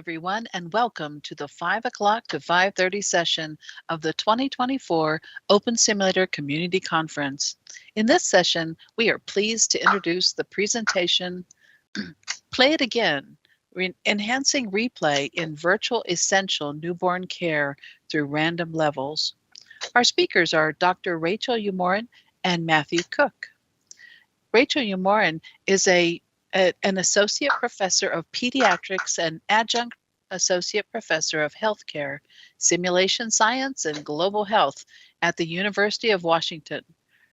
everyone, and welcome to the 5 o'clock to 5:30 session of the 2024 Open Simulator Community Conference. In this session, we are pleased to introduce the presentation, Play It Again, Enhancing Replay in Virtual Essential Newborn Care Through Random Levels. Our speakers are Dr. Rachel Umoren and Matthew Cook. Rachel Umoren is an associate professor of pediatrics and adjunct associate professor of healthcare, simulation science, and global health at the University of Washington.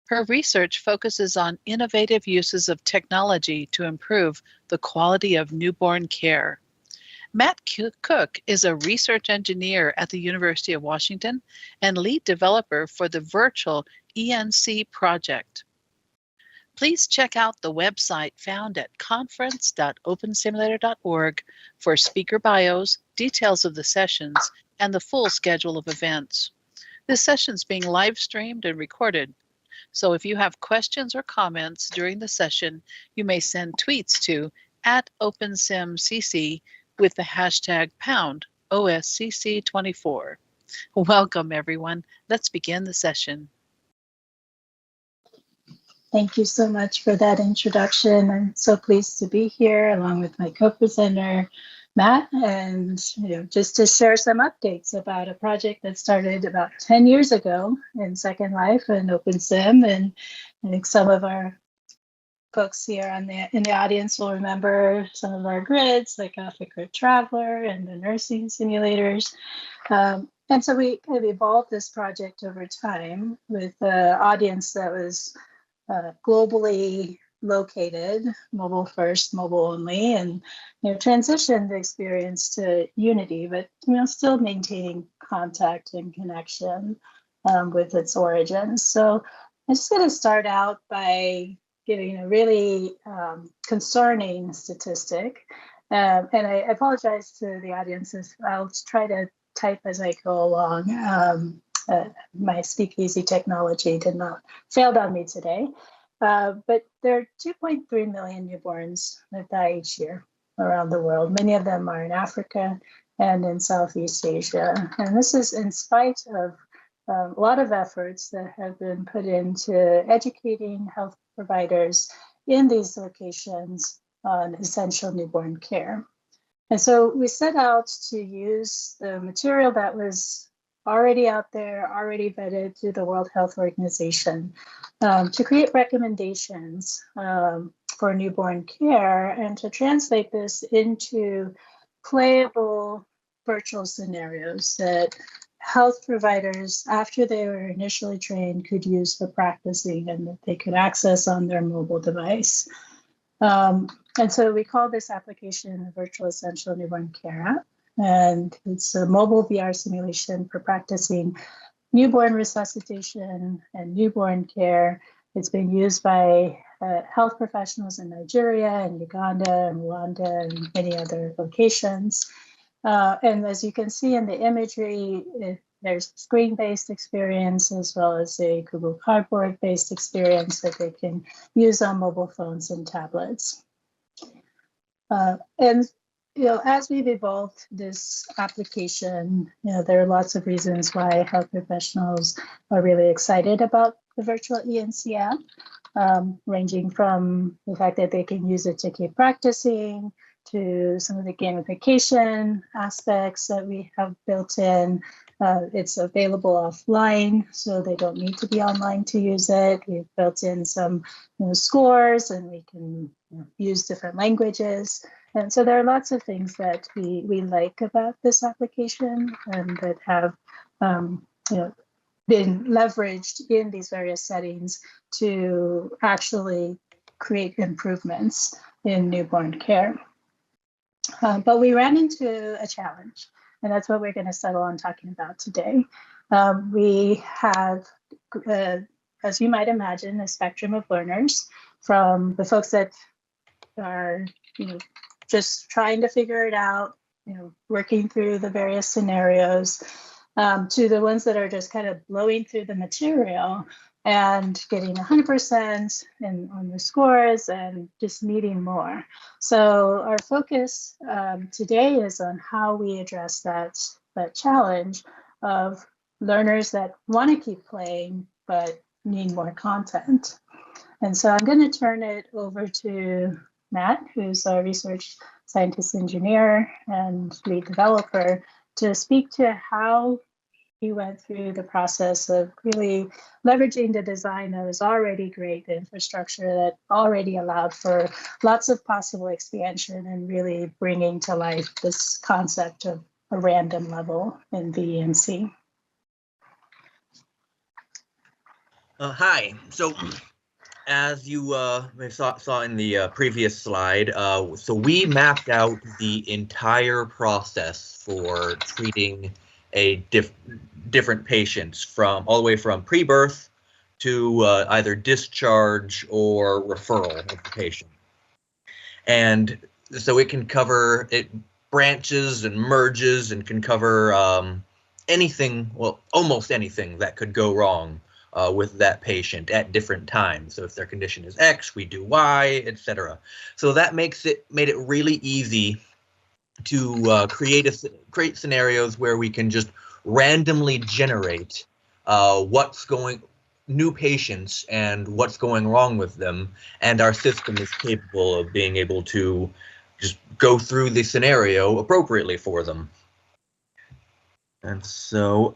Her research focuses on innovative uses of technology to improve the quality of newborn care. Matt Cook is a research engineer at the University of Washington and lead developer for the virtual vENC project. Please check out the website found at conference.opensimulator.org for speaker bios, details of the sessions, and the full schedule of events. This session is being live streamed and recorded, so if you have questions or comments during the session, you may send tweets to @OpenSimCC with the hashtag #OSCC24. Welcome, everyone. Let's begin the session. Thank you so much for that introduction. I'm so pleased to be here along with my co-presenter, Matt, and just to share some updates about a project that started about 10 years ago in Second Life and OpenSim. And I think some of our folks here in the audience will remember some of our grids, like Africa Traveler and the nursing simulators. And so we kind of evolved this project over time with an audience that was globally located, mobile first, mobile only, and transitioned the experience to Unity, but still maintaining contact and connection with its origins. So I'm just going to start out by giving a really concerning statistic, and I apologize to the audiences. I'll try to type as I go along. My speakeasy technology failed on me today. But there are 2.3 million newborns that die each year around the world. Many of them are in Africa and in Southeast Asia. And this is in spite of a lot of efforts that have been put into educating health providers in these locations on essential newborn care. And so we set out to use the material that was already out there, already vetted through the World Health Organization, to create recommendations for newborn care and to translate this into playable virtual scenarios that health providers, after they were initially trained, could use for practicing and that they could access on their mobile device. And so we call this application the Virtual Essential Newborn Care app. And it's a mobile VR simulation for practicing newborn resuscitation and newborn care. It's been used by health professionals in Nigeria and Uganda and Rwanda and many other locations. And as you can see in the imagery, there's screen-based experience as well as a Google Cardboard-based experience that they can use on mobile phones and tablets. And as we've evolved this application, there are lots of reasons why health professionals are really excited about the virtual vENC app, ranging from the fact that they can use it to keep practicing to some of the gamification aspects that we have built in. It's available offline, so they don't need to be online to use it. We've built in some scores, and we can use different languages. And so there are lots of things that we like about this application and that have been leveraged in these various settings to actually create improvements in newborn care. But we ran into a challenge, and that's what we're going to settle on talking about today. We have, as you might imagine, a spectrum of learners, from the folks that are, just trying to figure it out, working through the various scenarios, to the ones that are just kind of blowing through the material and getting 100% on the scores and just needing more. So our focus today is on how we address that challenge of learners that want to keep playing but need more content. And so I'm going to turn it over to Matt, who's a research scientist engineer and lead developer, to speak to how he went through the process of really leveraging the design that was already great, the infrastructure that already allowed for lots of possible expansion, and really bringing to life this concept of a random level in vENC. Hi. So, as you saw in the previous slide, so we mapped out the entire process for treating a different patients from all the way from pre-birth to either discharge or referral of the patient. And so it can cover, it branches and merges and can cover anything, well, almost anything that could go wrong with that patient at different times. So if their condition is X, we do Y, etc. So that made it really easy to create scenarios where we can just randomly generate new patients and what's going wrong with them, and our system is capable of being able to just go through the scenario appropriately for them. And so,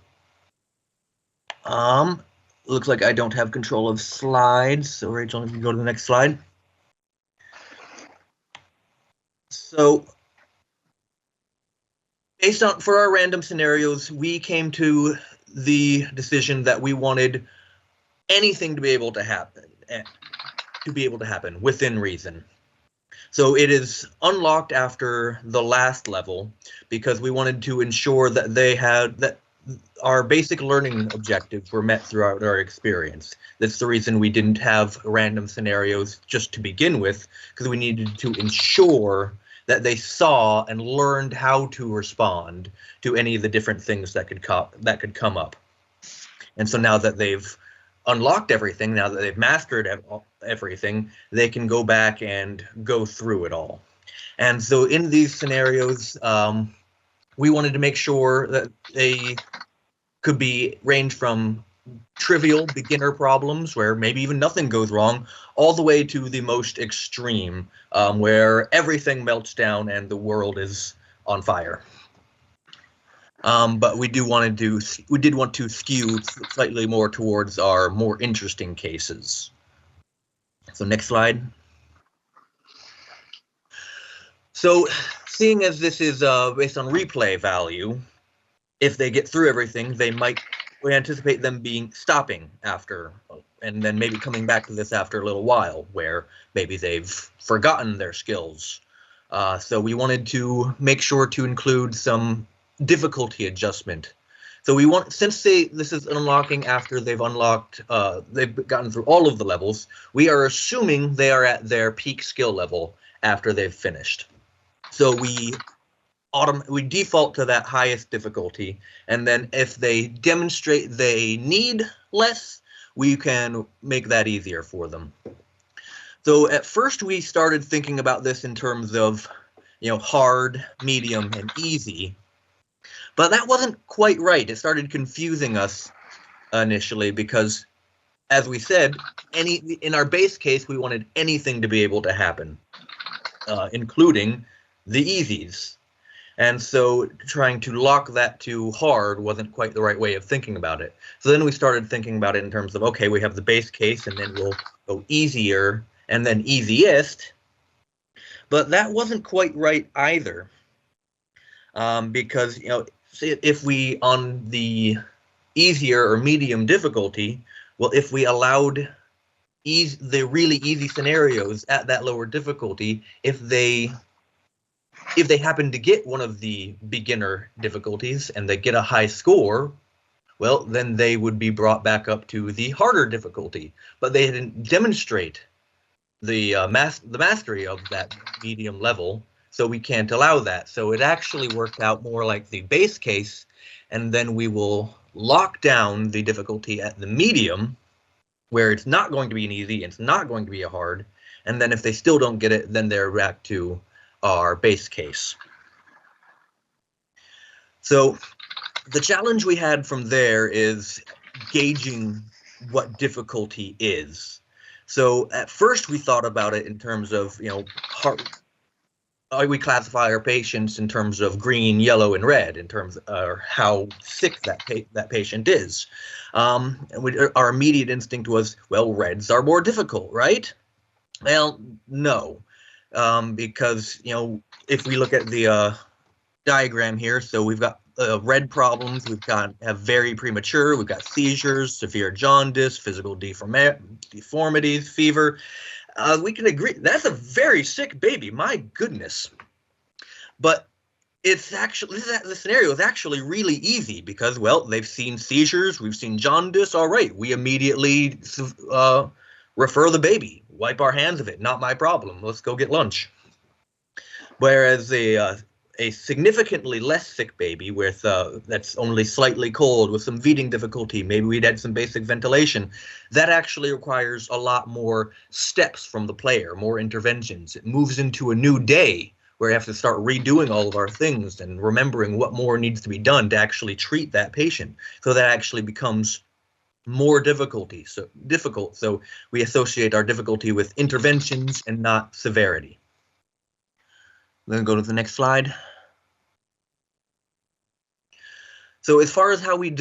looks like I don't have control of slides, so Rachel, if you go to the next slide. So, for our random scenarios, we came to the decision that we wanted anything to be able to happen, within reason. So it is unlocked after the last level because we wanted to ensure that our basic learning objectives were met throughout our experience. That's the reason we didn't have random scenarios just to begin with, because we needed to ensure that they saw and learned how to respond to any of the different things that could come up. And so now that they've unlocked everything, now that they've mastered everything, they can go back and go through it all. And so in these scenarios, we wanted to make sure that they could range from trivial beginner problems where maybe even nothing goes wrong, all the way to the most extreme, where everything melts down and the world is on fire. But we did want to skew slightly more towards our more interesting cases. So next slide. So seeing as this is based on replay value, if they get through everything, we anticipate them stopping after, and then maybe coming back to this after a little while, where maybe they've forgotten their skills. So we wanted to make sure to include some difficulty adjustment. So since this is unlocking after they've gotten through all of the levels, we are assuming they are at their peak skill level after they've finished. So we default to that highest difficulty, and then if they demonstrate they need less, we can make that easier for them. So at first we started thinking about this in terms of, hard, medium, and easy, but that wasn't quite right. It started confusing us initially because, as we said, in our base case, we wanted anything to be able to happen, including the easies. And so trying to lock that to hard wasn't quite the right way of thinking about it. So then we started thinking about it in terms of, okay, we have the base case and then we'll go easier and then easiest. But that wasn't quite right either. Because, if we, on the easier or medium difficulty, well, if we allowed the really easy scenarios at that lower difficulty, if they happen to get one of the beginner difficulties and they get a high score, well, then they would be brought back up to the harder difficulty. But they didn't demonstrate the mastery of that medium level, so we can't allow that. So it actually worked out more like the base case, and then we will lock down the difficulty at the medium, where it's not going to be an easy, it's not going to be a hard, and then if they still don't get it, then they're back to our base case. So the challenge we had from there is gauging what difficulty is. So at first we thought about it in terms of, we classify our patients in terms of green, yellow, and red, in terms of how sick that patient is. And our immediate instinct was, well, reds are more difficult, right? Well, no, because, if we look at the diagram here, so we've got red problems, have very premature, we've got seizures, severe jaundice, physical deformities, fever. We can agree that's a very sick baby, my goodness. But it's actually, the scenario is actually really easy because, well, they've seen seizures, we've seen jaundice, all right, we immediately refer the baby, wipe our hands of it, not my problem, let's go get lunch. Whereas a significantly less sick baby with that's only slightly cold with some feeding difficulty, maybe we'd had some basic ventilation, that actually requires a lot more steps from the player, more interventions. It moves into a new day where we have to start redoing all of our things and remembering what more needs to be done to actually treat that patient. So that actually becomes more difficult. So we associate our difficulty with interventions and not severity. Then go to the next slide. So as far as how we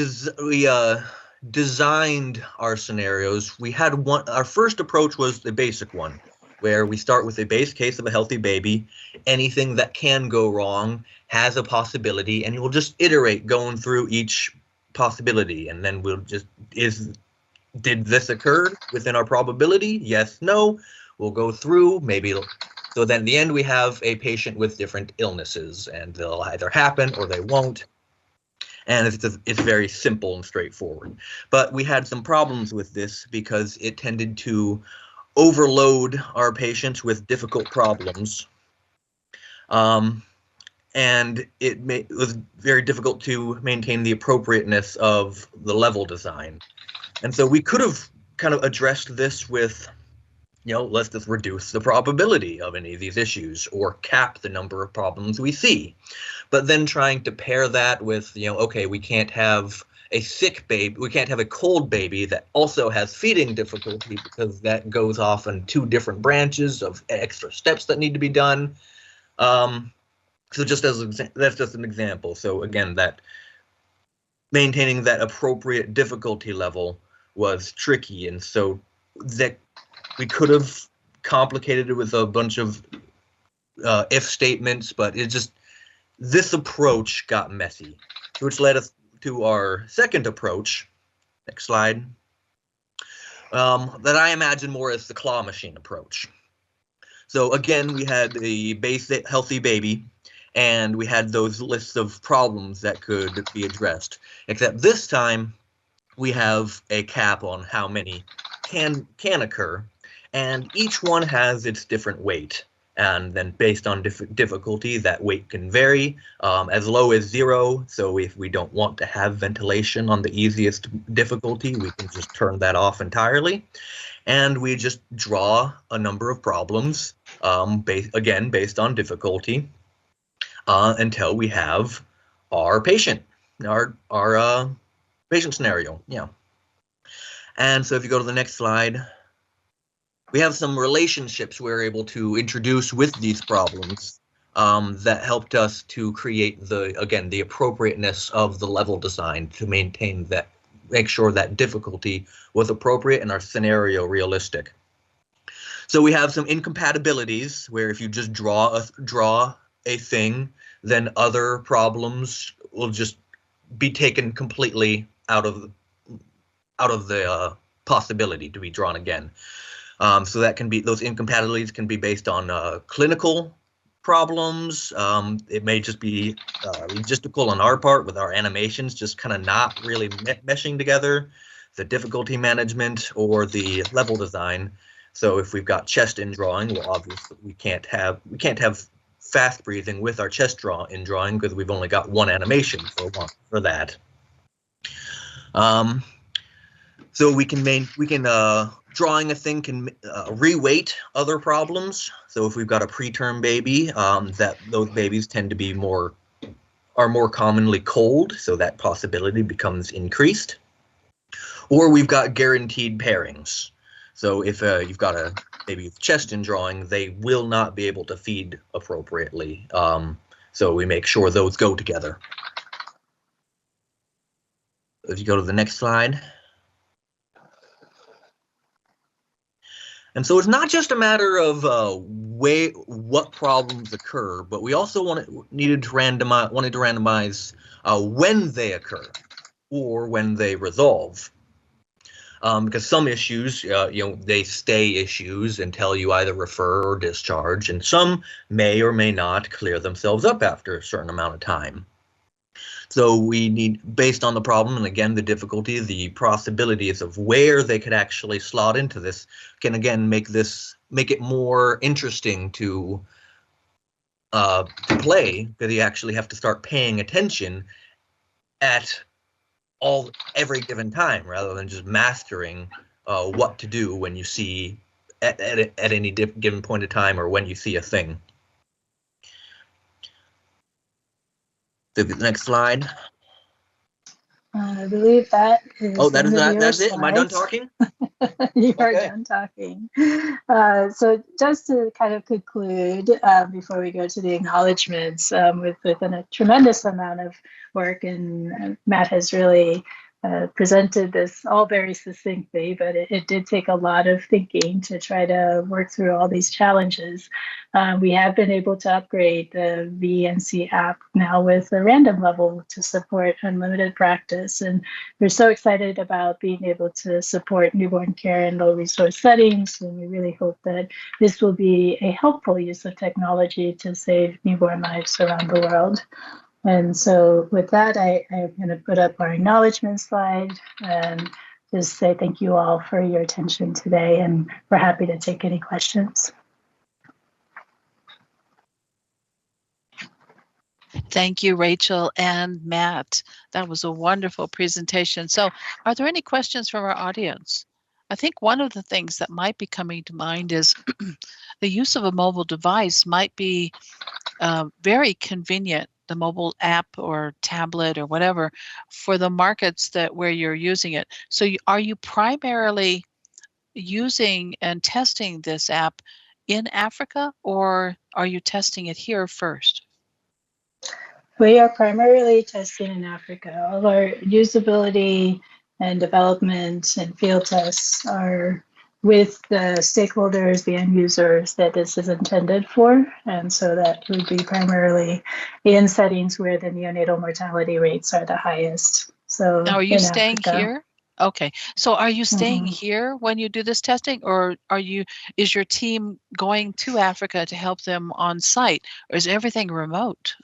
designed our scenarios, we had our first approach was the basic one, where we start with a base case of a healthy baby. Anything that can go wrong has a possibility, and we'll just iterate going through each possibility, and then we'll just, did this occur within our probability? Yes, no. We'll go through, so then at the end we have a patient with different illnesses, and they'll either happen or they won't. And it's very simple and straightforward. But we had some problems with this because it tended to overload our patients with difficult problems. And it was very difficult to maintain the appropriateness of the level design. And so we could have kind of addressed this with, let's just reduce the probability of any of these issues or cap the number of problems we see. But then trying to pair that with, okay, we can't have a sick baby, we can't have a cold baby that also has feeding difficulty because that goes off in two different branches of extra steps that need to be done. So that's just an example. So again, that maintaining that appropriate difficulty level was tricky, and so that we could have complicated it with a bunch of if statements, but this approach got messy, which led us to our second approach. Next slide. That I imagine more as the claw machine approach. So again, we had the basic healthy baby, and we had those lists of problems that could be addressed, except this time we have a cap on how many can occur, and each one has its different weight. And then based on difficulty, that weight can vary as low as 0. So if we don't want to have ventilation on the easiest difficulty, we can just turn that off entirely. And we just draw a number of problems, based on difficulty, until we have our patient, our patient scenario. Yeah. And so if you go to the next slide, we have some relationships we're able to introduce with these problems that helped us to create the appropriateness of the level design to make sure that difficulty was appropriate and our scenario realistic. So we have some incompatibilities where if you just draw a thing, then other problems will just be taken completely out of the possibility to be drawn again. So that can be, those incompatibilities can be based on clinical problems. It may just be logistical on our part with our animations just kind of not really meshing together, the difficulty management or the level design. So if we've got chest in drawing, well, obviously we can't have fast breathing with our chest drawing because we've only got one animation for that. So we can drawing a thing can reweight other problems. So if we've got a preterm baby, those babies tend to be more commonly cold, so that possibility becomes increased. Or we've got guaranteed pairings. So if you've got a baby with chest in drawing, they will not be able to feed appropriately. So we make sure those go together. If you go to the next slide. And so it's not just a matter of what problems occur, but we also wanted to randomize when they occur or when they resolve. Because some issues, they stay issues until you either refer or discharge, and some may or may not clear themselves up after a certain amount of time. So we need, based on the problem, and again, the difficulty, the possibilities of where they could actually slot into this, can again make it more interesting to play, because you actually have to start paying attention at every given time, rather than just mastering what to do when you see at any given point of time, or when you see a thing. The next slide. I believe that is. Oh, that's it. Am I done talking? You are done talking. So just to kind of conclude, before we go to the acknowledgements, within a tremendous amount of work, and Matt has really presented this all very succinctly, but it did take a lot of thinking to try to work through all these challenges. We have been able to upgrade the vENC app now with a random level to support unlimited practice. And we're so excited about being able to support newborn care in low resource settings. And we really hope that this will be a helpful use of technology to save newborn lives around the world. And so with that, I'm going to put up our acknowledgement slide and just say thank you all for your attention today, and we're happy to take any questions. Thank you, Rachel and Matt. That was a wonderful presentation. So are there any questions from our audience? I think one of the things that might be coming to mind is the use of a mobile device might be very convenient, the mobile app or tablet or whatever, for the markets where you're using it. So are you primarily using and testing this app in Africa, or are you testing it here first? We are primarily testing in Africa. All our usability and development and field tests are with the stakeholders, the end users that this is intended for. And so that would be primarily in settings where the neonatal mortality rates are the highest. So now, are you staying Africa. here? Okay. So are you staying here when you do this testing, or is your team going to Africa to help them on site, or is everything remote?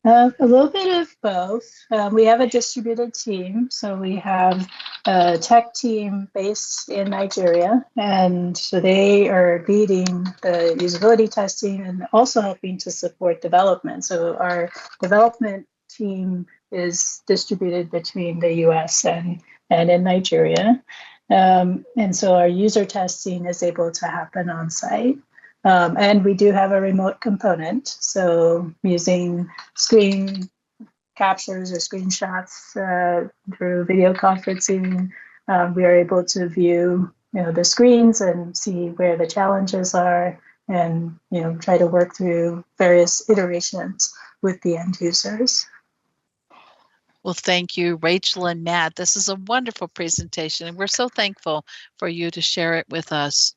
A little bit of both. We have a distributed team, so we have a tech team based in Nigeria, and so they are leading the usability testing and also helping to support development. So our development team is distributed between the US and in Nigeria. And so our user testing is able to happen on site. And we do have a remote component, so using screen captures or screenshots through video conferencing, we are able to view the screens and see where the challenges are, and try to work through various iterations with the end users. Well, thank you, Rachel and Matt. This is a wonderful presentation, and we're so thankful for you to share it with us.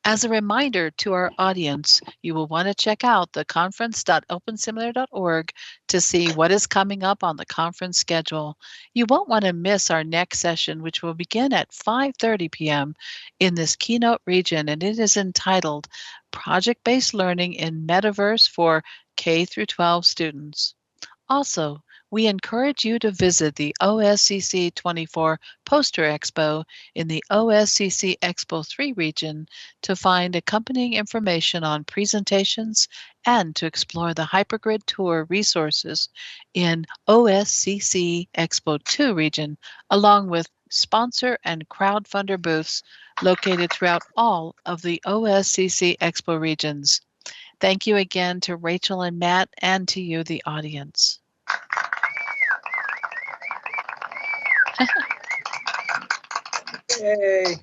As a reminder to our audience, you will want to check out the conference.opensimulator.org to see what is coming up on the conference schedule. You won't want to miss our next session, which will begin at 5:30 p.m. in this keynote region, and it is entitled Project-Based Learning in Metaverse for K through 12 Students. Also, We encourage you to visit the OSCC24 Poster Expo in the OSCC Expo 3 region to find accompanying information on presentations and to explore the Hypergrid Tour resources in OSCC Expo 2 region, along with sponsor and crowdfunder booths located throughout all of the OSCC Expo regions. Thank you again to Rachel and Matt and to you, the audience. Yay!